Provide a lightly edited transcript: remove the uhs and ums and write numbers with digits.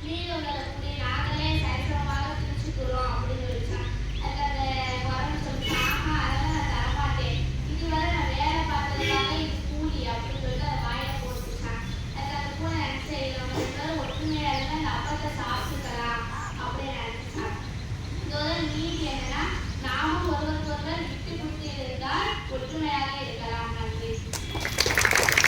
மீதம் உள்ளத பூனை நாங்களே சரிசமமாக பிரிச்சுக்கிறோம் அப்படின்னு சொல்லிச்சான். அதுக்கு அந்த குரங்கு சொல்லிச்சான், ஆஹா அதெல்லாம் நான் தரமாட்டேன், இதுவரை நான் வேலை பார்த்ததுக்காக இது கூலி அப்படின்னு சொல்லிட்டு அதை வாயில போட்டுச்சான். அதுக்கு அந்த பூனை நினைச்சு நம்ம ரெண்டு பேரும் ஒற்றுமையா இருந்தா அந்த அப்பத்தை சாப்பிட்டுக்கலாம்